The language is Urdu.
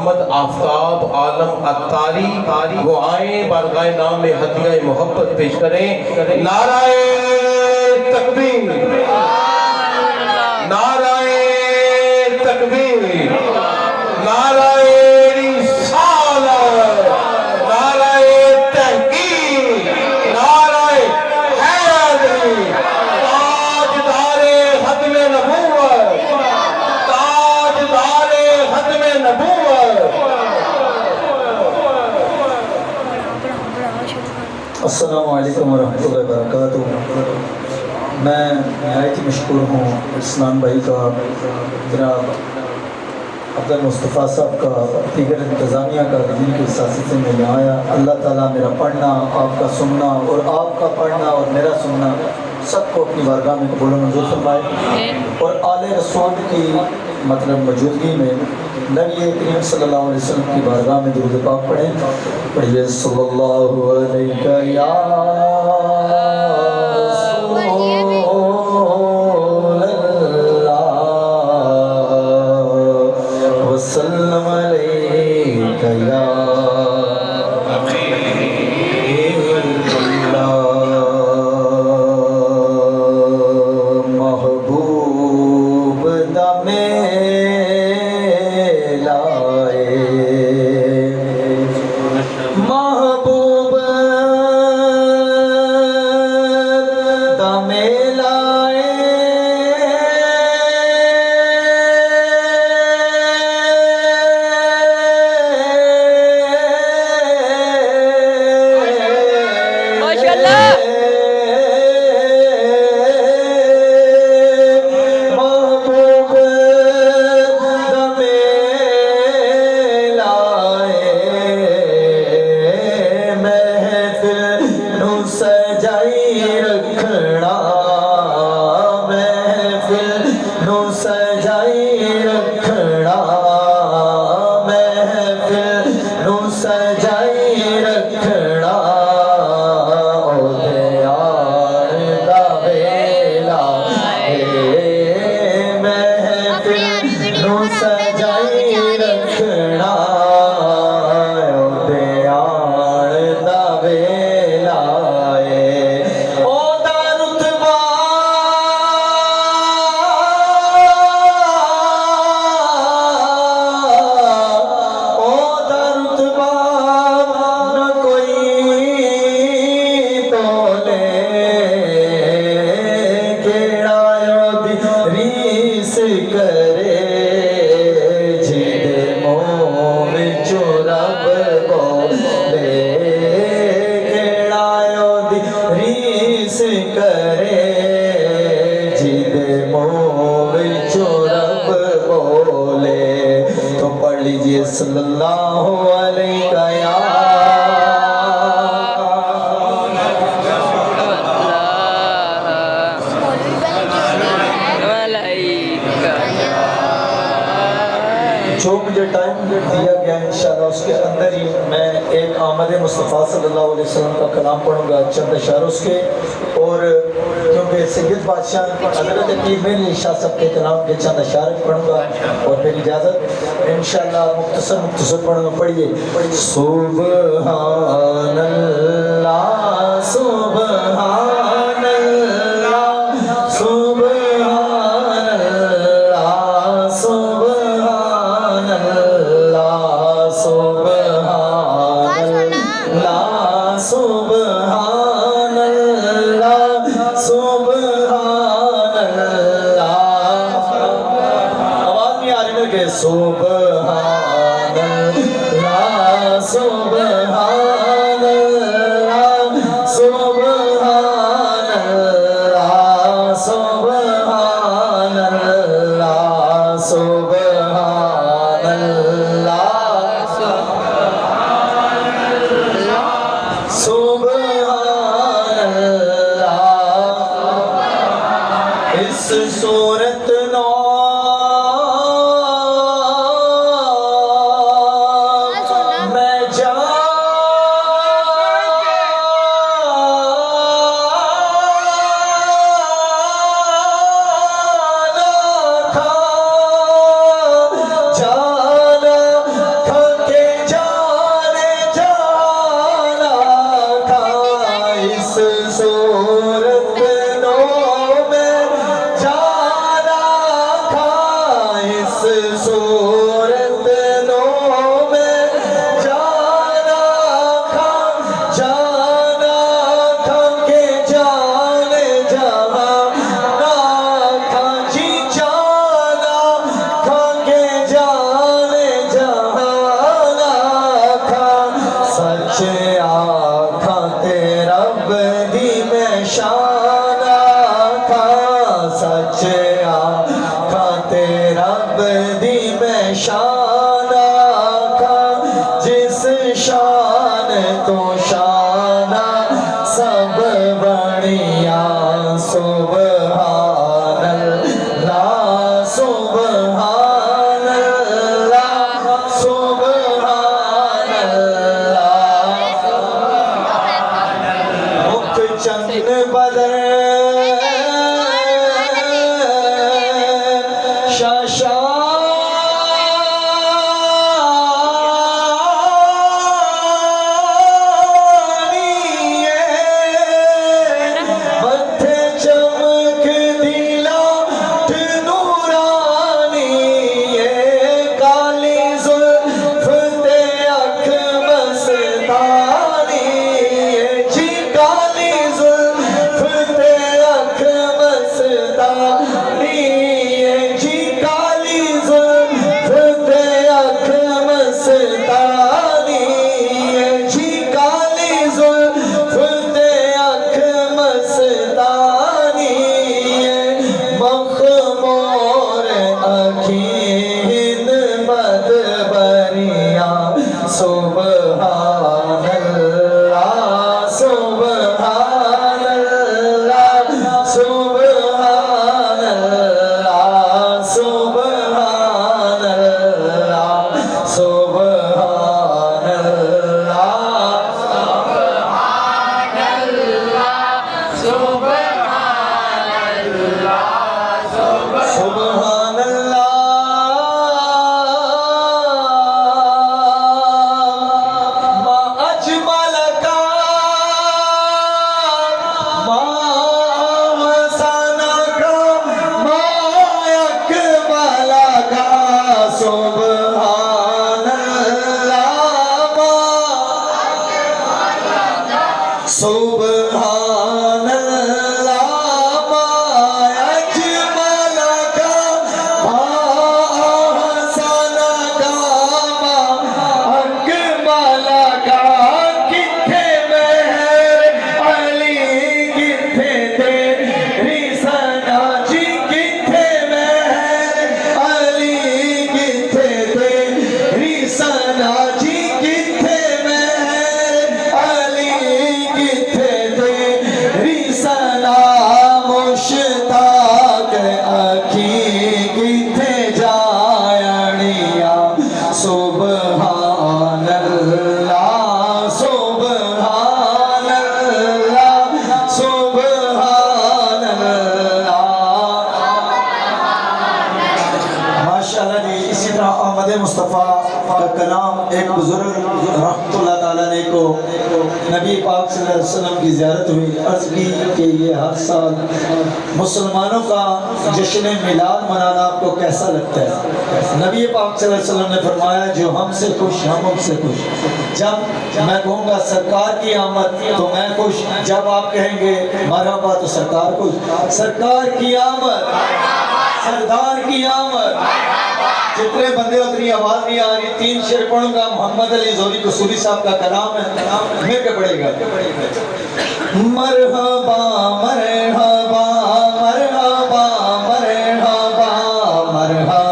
محمد آفتاب عالم عطاری وہ آئیں بارگاہ نام میں ہدیہ محبت پیش کریں۔ نعرہ تکبیر، نعرہ تکبیر، نعرہ رسالت، نعرہ تحقیق، نعرہ حیدری، تاجدار ختم نبوت، تاجدار ختم نبوت۔ السلام علیکم ورحمۃ اللہ وبرکاتہ۔ میں نہایت ہی مشکور ہوں اسلام بھائی کا، جناب عبد المصطفیٰ صاحب کا، دیگر انتظامیہ کا، جن کی سیاست سے میں یہاں آیا۔ اللہ تعالیٰ میرا پڑھنا، آپ کا سننا اور آپ کا پڑھنا اور میرا سننا سب کو اپنی بارگاہ میں قبول و منظور فرمائے، اور آل رسول کی موجودگی میں نبی کریم صلی اللہ علیہ وسلم کی بارگاہ میں درود پاک پڑھیں۔ پڑھیے صلی اللہ علیہ یا رسول اللہ وسلم علیہ یا صلی اللہ علیہ یا جو مجھے ٹائم دیا گیا انشاءاللہ اس کے اندر ہی میں ایک آمد مصطفیٰ صلی اللہ علیہ وسلم کا کلام پڑھوں گا، چند اشعار اس کے، اور کیونکہ سید بادشاہ حضرت پیر میری شاہ صاحب کے کلام کے چند اشعار پڑھوں گا، اور پھر اجازت انشاءاللہ مختصر پڑھوں گا۔ پڑھیے سبحان اللہ سبحان اللہ سبحان اللہ سبحان اللہ سبحان اللہ سبحان اللہ سبحان اللہ۔ آواز نہیں آ رہی میرے کہ سبحان اللہ سبحان اللہ سبحان اللہ سبحان اللہ سبحان اللہ مستانی جی کالی زلف تے اکھ مستانی مخمور اکھین مدبریاں سبحان اللہ سبحان اللہ سبحان اللہ سبحان اللہ سبحان اللہ سبحان اللہ ما اجمل کا ما حسن کا ما اکمل کا سبحان اللہ سبحان اللہ ما اجمل کا ما حسن کا ما اکمل کا کتھے مہر علی کتھے تیری ثنا جی کتھے مہر علی کتھے تیری ثنا جی کتھے مہر علی کتھے تیری ثنا مشتاق اکھی کتھے جائنیا سبحان اللہ سبحان اللہ سبحان اللہ ماشاءاللہ جی اسی طرح احمد مصطفیٰ کا کلام ایک بزرگ رحمت اللہ تعالیٰ نے کو نبی پاک صلی اللہ علیہ وسلم کی زیارت ہوئی عرض کی کہ یہ ہر سال مسلمانوں کا جشن میلاد منانا آپ کو کیسا لگتا ہے؟ نبی پاک صلی اللہ علیہ وسلم نے فرمایا جو ہم سے خوش ہم ان سے خوش جب میں کہوں گا سرکار کی آمد تو میں خوش جب آپ کہیں گے مرحبا تو سرکار خوش سرکار کی آمد سردار کی آمد جتنے بندے اتنی آواز نہیں آ رہی تین شعر پڑھوں گا محمد علی زوری قصوری صاحب کا کلام ہے مل کے پڑھے گا مرحبا مرحبا مرحبا مرحبا مرحبا